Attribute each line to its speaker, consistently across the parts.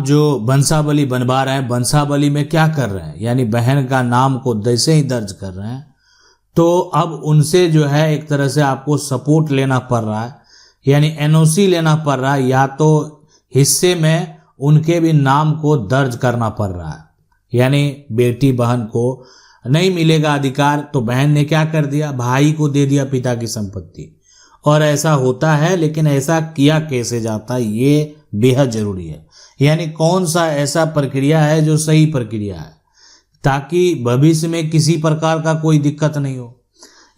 Speaker 1: जो वंशावली बनवा रहे हैं, वंशावली में क्या कर रहे हैं, यानी बहन का नाम को जैसे ही दर्ज कर रहे हैं तो अब उनसे जो है एक तरह से आपको सपोर्ट लेना पड़ रहा है, यानी एनओसी लेना पड़ रहा है, या तो हिस्से में उनके भी नाम को दर्ज करना पड़ रहा है। यानी बेटी बहन को नहीं मिलेगा अधिकार, तो बहन ने क्या कर दिया, भाई को दे दिया पिता की संपत्ति। और ऐसा होता है, लेकिन ऐसा किया कैसे जाता है ये बेहद जरूरी है। यानी कौन सा ऐसा प्रक्रिया है जो सही प्रक्रिया है, ताकि भविष्य में किसी प्रकार का कोई दिक्कत नहीं हो।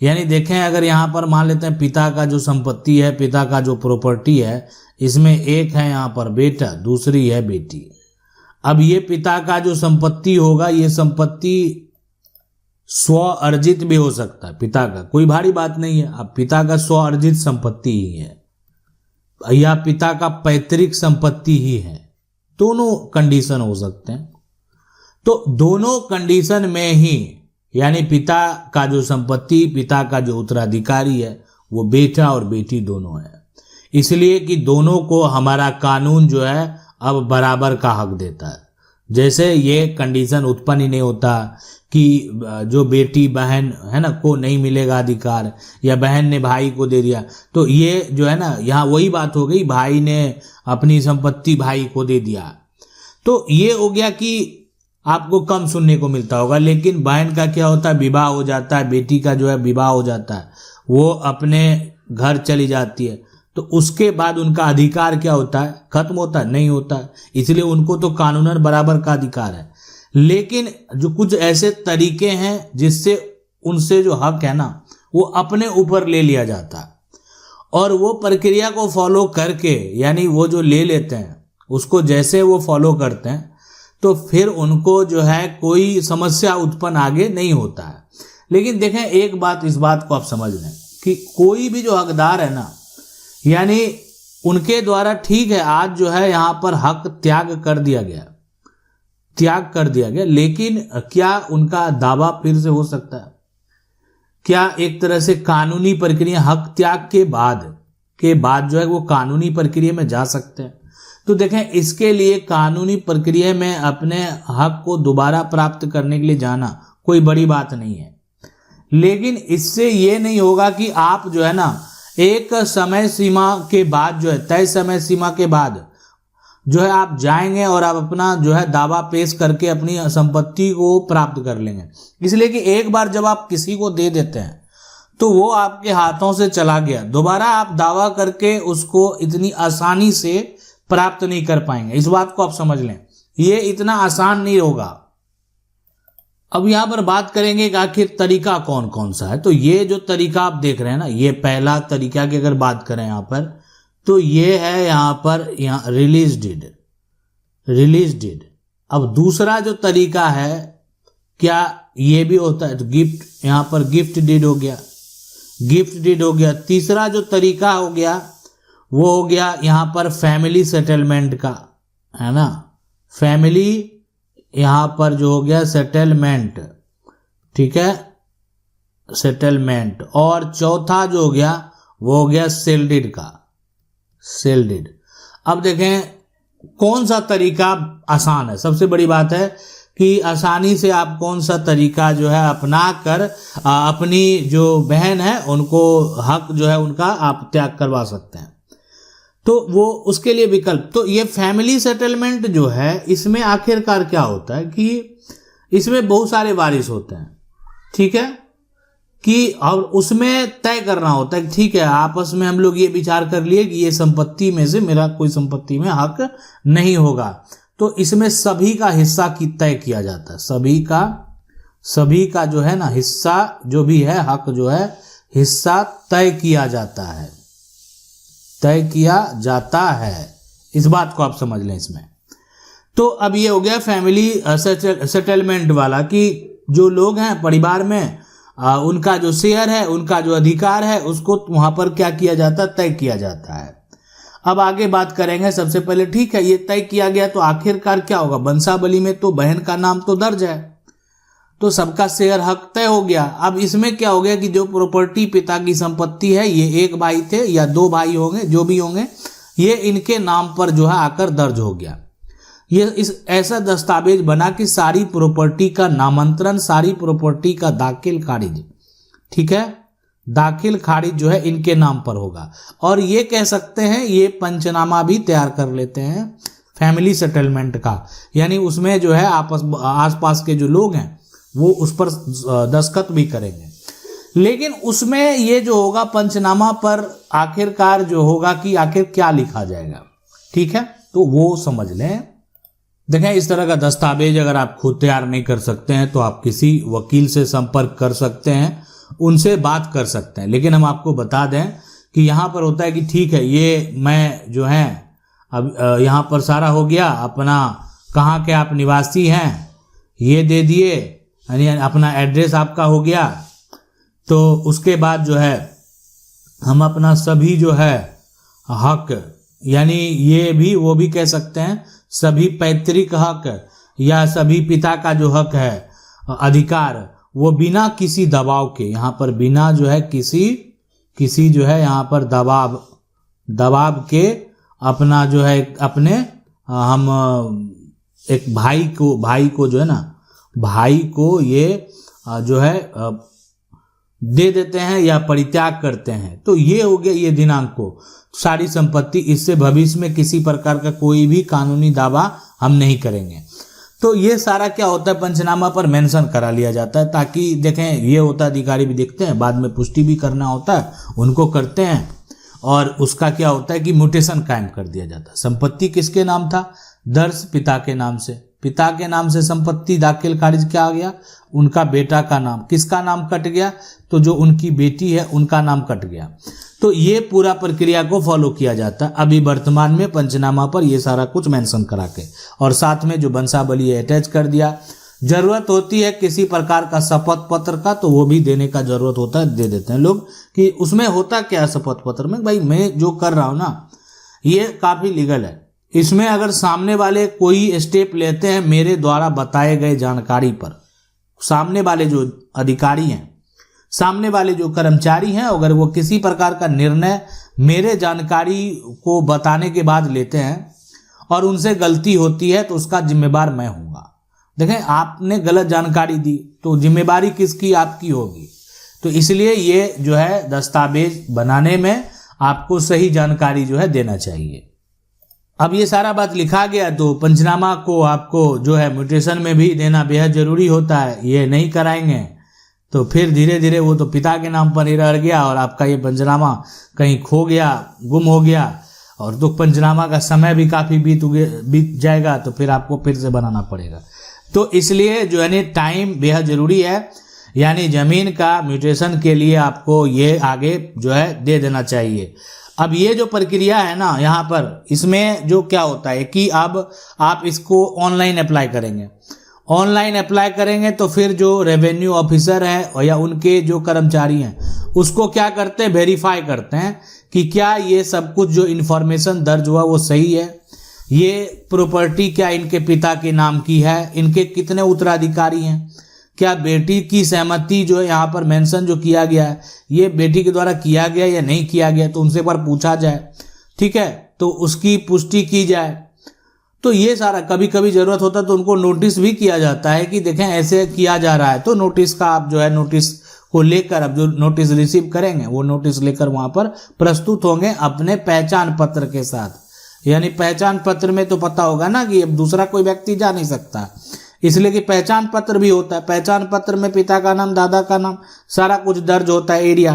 Speaker 1: यानी देखें, अगर यहाँ पर मान लेते हैं पिता का जो संपत्ति है, पिता का जो प्रॉपर्टी है, इसमें एक है यहाँ पर बेटा, दूसरी है बेटी। अब ये पिता का जो संपत्ति होगा, ये संपत्ति स्व अर्जित भी हो सकता है, पिता का कोई भारी बात नहीं है। अब पिता का स्व अर्जित संपत्ति ही है या पिता का पैतृक संपत्ति ही है, दोनों कंडीशन हो सकते हैं। तो दोनों कंडीशन में ही यानी पिता का जो संपत्ति, पिता का जो उत्तराधिकारी है वो बेटा और बेटी दोनों है, इसलिए कि दोनों को हमारा कानून जो है अब बराबर का हक देता है। जैसे ये कंडीशन उत्पन्न ही नहीं होता कि जो बेटी बहन है ना को नहीं मिलेगा अधिकार, या बहन ने भाई को दे दिया, तो ये जो है ना यहाँ वही बात हो गई, भाई ने अपनी संपत्ति भाई को दे दिया, तो ये हो गया कि आपको कम सुनने को मिलता होगा। लेकिन बहन का क्या होता है, विवाह हो जाता है, बेटी का जो है विवाह हो जाता है, वो अपने घर चली जाती है, तो उसके बाद उनका अधिकार क्या होता है, खत्म होता है, नहीं होता है। इसलिए उनको तो कानूनन बराबर का अधिकार है। लेकिन जो कुछ ऐसे तरीके हैं जिससे उनसे जो हक है ना वो अपने ऊपर ले लिया जाता है, और वो प्रक्रिया को फॉलो करके, यानी वो जो ले लेते हैं उसको जैसे वो फॉलो करते हैं, तो फिर उनको जो है कोई समस्या उत्पन्न आगे नहीं होता है। लेकिन देखें, एक बात, इस बात को आप समझ लें कि कोई भी जो हकदार है ना, यानी उनके द्वारा ठीक है आज जो है यहाँ पर हक त्याग कर दिया गया, लेकिन क्या उनका दावा फिर से हो सकता है? क्या एक तरह से कानूनी प्रक्रिया हक त्याग के बाद जो है वो कानूनी प्रक्रिया में जा सकते हैं? तो देखें, इसके लिए कानूनी प्रक्रिया में अपने हक को दोबारा प्राप्त करने के लिए जाना कोई बड़ी बात नहीं है। लेकिन इससे ये नहीं होगा कि आप जो है ना एक समय सीमा के बाद जो है, तय समय सीमा के बाद जो है आप जाएंगे और आप अपना जो है दावा पेश करके अपनी संपत्ति को प्राप्त कर लेंगे। इसलिए कि एक बार जब आप किसी को दे देते हैं तो वो आपके हाथों से चला गया, दोबारा आप दावा करके उसको इतनी आसानी से प्राप्त नहीं कर पाएंगे। इस बात को आप समझ लें, ये इतना आसान नहीं होगा। अब यहाँ पर बात करेंगे कि आखिर तरीका कौन कौन सा है। तो ये जो तरीका आप देख रहे हैं ना, ये पहला तरीका की अगर बात करें यहाँ पर, तो ये है यहाँ पर रिलीज डीड। अब दूसरा जो तरीका है, क्या ये भी होता है? तो गिफ्ट, यहाँ पर गिफ्ट डीड हो गया। तीसरा जो तरीका हो गया वो हो गया यहाँ पर फैमिली सेटलमेंट का, है ना, फैमिली यहाँ पर जो हो गया सेटलमेंट, ठीक है, सेटलमेंट। और चौथा जो हो गया वो हो गया सेल डीड का, सेल डीड। अब देखें कौन सा तरीका आसान है। सबसे बड़ी बात है कि आसानी से आप कौन सा तरीका जो है अपना कर अपनी जो बहन है उनको हक जो है उनका आप त्याग करवा सकते हैं। तो वो उसके लिए विकल्प, तो ये फैमिली सेटलमेंट जो है इसमें आखिरकार क्या होता है कि इसमें बहुत सारे वारिस होते हैं, ठीक है, कि और उसमें तय करना होता है, ठीक है आपस में हम लोग ये विचार कर लिए कि ये संपत्ति में से मेरा कोई संपत्ति में हक नहीं होगा, तो इसमें सभी का हिस्सा की तय किया जाता है, सभी का जो है ना हिस्सा जो भी है, हक जो है हिस्सा तय किया जाता है। इस बात को आप समझ लें इसमें। तो अब ये हो गया फैमिली सेटलमेंट वाला कि जो लोग हैं परिवार में उनका जो शेयर है, उनका जो अधिकार है उसको वहां पर क्या किया जाता है, तय किया जाता है। अब आगे बात करेंगे। सबसे पहले ठीक है ये तय किया गया, तो आखिरकार क्या होगा, वंशावली में तो बहन का नाम तो दर्ज है, तो सबका शेयर हक तय हो गया। अब इसमें क्या हो गया कि जो प्रॉपर्टी पिता की संपत्ति है, ये एक भाई थे या दो भाई होंगे, जो भी होंगे, ये इनके नाम पर जो है आकर दर्ज हो गया। ये इस ऐसा दस्तावेज बना कि सारी प्रॉपर्टी का नामांतरण, सारी प्रॉपर्टी का दाखिल खारिज, ठीक है, दाखिल खारिज जो है इनके नाम पर होगा। और ये कह सकते हैं ये पंचनामा भी तैयार कर लेते हैं फैमिली सेटलमेंट का, यानी उसमें जो है आसपास के जो लोग हैं वो उस पर दस्तखत भी करेंगे। लेकिन उसमें ये जो होगा पंचनामा पर आखिरकार जो होगा कि आखिर क्या लिखा जाएगा, ठीक है, तो वो समझ लें। देखें, इस तरह का दस्तावेज अगर आप खुद तैयार नहीं कर सकते हैं तो आप किसी वकील से संपर्क कर सकते हैं, उनसे बात कर सकते हैं। लेकिन हम आपको बता दें कि यहाँ पर होता है कि ठीक है, ये मैं जो है अब यहाँ पर सारा हो गया, अपना कहाँ के आप निवासी हैं ये दे दिए, यानी अपना एड्रेस आपका हो गया। तो उसके बाद जो है हम अपना सभी जो है हक, यानी ये भी वो भी कह सकते हैं सभी पैतृक हक या सभी पिता का जो हक है अधिकार, वो बिना किसी दबाव के, यहाँ पर बिना जो है किसी जो है यहाँ पर दबाव के अपना जो है अपने हम एक भाई को जो है ना, भाई को ये जो है दे देते हैं या परित्याग करते हैं। तो ये हो गया ये दिनांक को सारी संपत्ति, इससे भविष्य में किसी प्रकार का कोई भी कानूनी दावा हम नहीं करेंगे। तो ये सारा क्या होता है पंचनामा पर मेंशन करा लिया जाता है, ताकि देखें ये होता है अधिकारी भी देखते हैं, बाद में पुष्टि भी करना होता है उनको करते हैं, और उसका क्या होता है कि म्यूटेशन कायम कर दिया जाता है। संपत्ति किसके नाम था? दर्श पिता के नाम से, पिता के नाम से संपत्ति दाखिल खारिज क्या आ गया, उनका बेटा का नाम, किसका नाम कट गया, तो जो उनकी बेटी है उनका नाम कट गया। तो ये पूरा प्रक्रिया को फॉलो किया जाता है अभी वर्तमान में पंचनामा पर, ये सारा कुछ मेंशन करा के, और साथ में जो वंशावली अटैच कर दिया। जरूरत होती है किसी प्रकार का शपथ पत्र का तो वो भी देने का जरूरत होता है, दे देते हैं लोग। कि उसमें होता क्या है शपथ पत्र में, भाई मैं जो कर रहा हूं ना ये काफी लीगल है, इसमें अगर सामने वाले कोई स्टेप लेते हैं मेरे द्वारा बताए गए जानकारी पर, सामने वाले जो अधिकारी हैं, सामने वाले जो कर्मचारी हैं, अगर वो किसी प्रकार का निर्णय मेरे जानकारी को बताने के बाद लेते हैं और उनसे गलती होती है तो उसका जिम्मेदार मैं हूँगा। देखें, आपने गलत जानकारी दी तो जिम्मेदारी किसकी? आपकी होगी। तो इसलिए ये जो है दस्तावेज बनाने में आपको सही जानकारी जो है देना चाहिए। अब ये सारा बात लिखा गया तो पंचनामा को आपको जो है म्यूटेशन में भी देना बेहद जरूरी होता है। ये नहीं कराएंगे तो फिर धीरे धीरे वो तो पिता के नाम पर ही रह गया और आपका ये पंचनामा कहीं खो गया, गुम हो गया, और तो पंचनामा का समय भी काफ़ी बीत जाएगा, तो फिर आपको फिर से बनाना पड़ेगा। तो इसलिए जो है टाइम बेहद ज़रूरी है, यानी ज़मीन का म्यूटेशन के लिए आपको ये आगे जो है दे देना चाहिए। अब ये जो प्रक्रिया है ना यहाँ पर, इसमें जो क्या होता है कि अब आप इसको ऑनलाइन अप्लाई करेंगे। ऑनलाइन अप्लाई करेंगे तो फिर जो रेवेन्यू ऑफिसर है या उनके जो कर्मचारी हैं उसको क्या करते हैं, वेरीफाई करते हैं कि क्या ये सब कुछ जो इन्फॉर्मेशन दर्ज हुआ वो सही है, ये प्रॉपर्टी क्या इनके पिता के नाम की है, इनके कितने उत्तराधिकारी हैं, क्या बेटी की सहमति जो है यहाँ पर मेंशन जो किया गया है ये बेटी के द्वारा किया गया या नहीं किया गया, तो उनसे पर पूछा जाए, ठीक है, तो उसकी पुष्टि की जाए। तो ये सारा कभी कभी जरूरत होता है तो उनको नोटिस भी किया जाता है कि देखें ऐसे किया जा रहा है, तो नोटिस का आप जो है नोटिस को लेकर, अब जो नोटिस रिसीव करेंगे वो नोटिस लेकर वहां पर प्रस्तुत होंगे अपने पहचान पत्र के साथ। यानी पहचान पत्र में तो पता होगा ना कि अब दूसरा कोई व्यक्ति जा नहीं सकता, इसलिए कि पहचान पत्र भी होता है। पहचान पत्र में पिता का नाम, दादा का नाम, सारा कुछ दर्ज होता है, एरिया।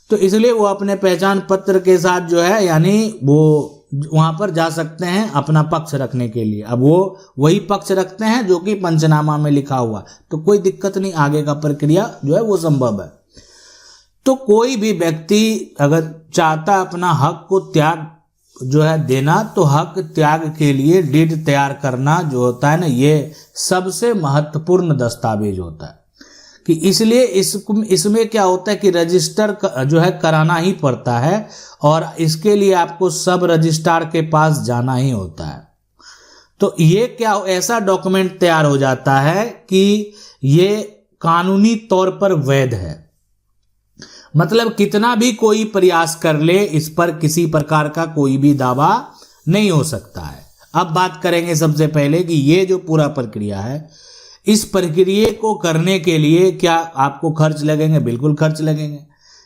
Speaker 1: तो इसलिए वो अपने पहचान पत्र के साथ जो है यानी वो वहां पर जा सकते हैं अपना पक्ष रखने के लिए। अब वो वही पक्ष रखते हैं जो कि पंचनामा में लिखा हुआ, तो कोई दिक्कत नहीं, आगे का प्रक्रिया जो है वो संभव है। तो कोई भी व्यक्ति अगर चाहता अपना हक को त्याग जो है देना, तो हक त्याग के लिए डीड तैयार करना जो होता है ना, ये सबसे महत्वपूर्ण दस्तावेज होता है। कि इसलिए इसमें क्या होता है कि रजिस्टर जो है कराना ही पड़ता है, और इसके लिए आपको सब रजिस्ट्रार के पास जाना ही होता है। तो ये क्या ऐसा डॉक्यूमेंट तैयार हो जाता है कि ये कानूनी तौर पर वैध है। मतलब कितना भी कोई प्रयास कर ले, इस पर किसी प्रकार का कोई भी दावा नहीं हो सकता है। अब बात करेंगे सबसे पहले कि ये जो पूरा प्रक्रिया है, इस प्रक्रिया को करने के लिए क्या आपको खर्च लगेंगे? बिल्कुल खर्च लगेंगे।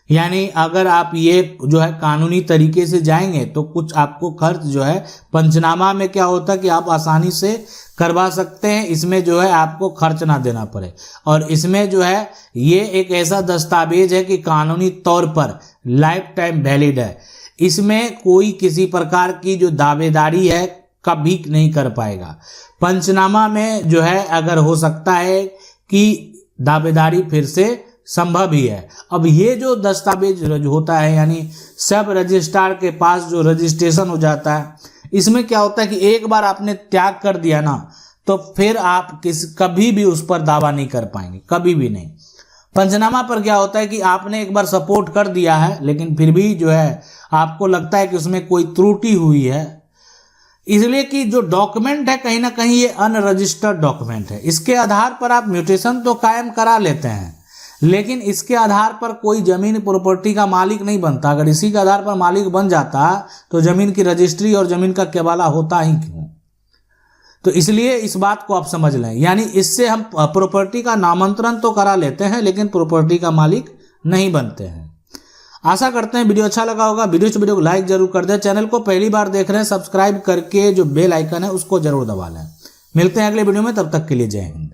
Speaker 1: यानी अगर आप ये जो है कानूनी तरीके से जाएंगे तो कुछ आपको खर्च जो है, पंचनामा में क्या होता है कि आप आसानी से करवा सकते हैं, इसमें जो है आपको खर्च ना देना पड़े। और इसमें जो है ये एक ऐसा दस्तावेज है कि कानूनी तौर पर लाइफ टाइम वैलिड है। इसमें कोई किसी प्रकार की जो दावेदारी है कभी नहीं कर पाएगा। पंचनामा में जो है अगर हो सकता है कि दावेदारी फिर से संभव ही है। अब ये जो दस्तावेज होता है यानी सब रजिस्ट्रार के पास जो रजिस्ट्रेशन हो जाता है, इसमें क्या होता है कि एक बार आपने त्याग कर दिया ना तो फिर आप कभी भी उस पर दावा नहीं कर पाएंगे, कभी भी नहीं। पंचनामा पर क्या होता है कि आपने एक बार सपोर्ट कर दिया है लेकिन फिर भी जो है आपको लगता है कि उसमें कोई त्रुटि हुई है, इसलिए कि जो डॉक्यूमेंट है कहीं ना कहीं ये अनरजिस्टर्ड डॉक्यूमेंट है। इसके आधार पर आप म्यूटेशन तो कायम करा लेते हैं लेकिन इसके आधार पर कोई जमीन प्रॉपर्टी का मालिक नहीं बनता। अगर इसी के आधार पर मालिक बन जाता तो जमीन की रजिस्ट्री और जमीन का केवाला होता ही क्यों? तो इसलिए इस बात को आप समझ लें। यानी इससे हम प्रॉपर्टी का नामांतरण तो करा लेते हैं लेकिन प्रॉपर्टी का मालिक नहीं बनते हैं। आशा करते हैं वीडियो अच्छा लगा होगा। वीडियो को लाइक जरूर कर दें। चैनल को पहली बार देख रहे हैं सब्सक्राइब करके जो बेल आइकन है उसको जरूर दबा लें। मिलते हैं अगले वीडियो में, तब तक के लिए जय हिंद।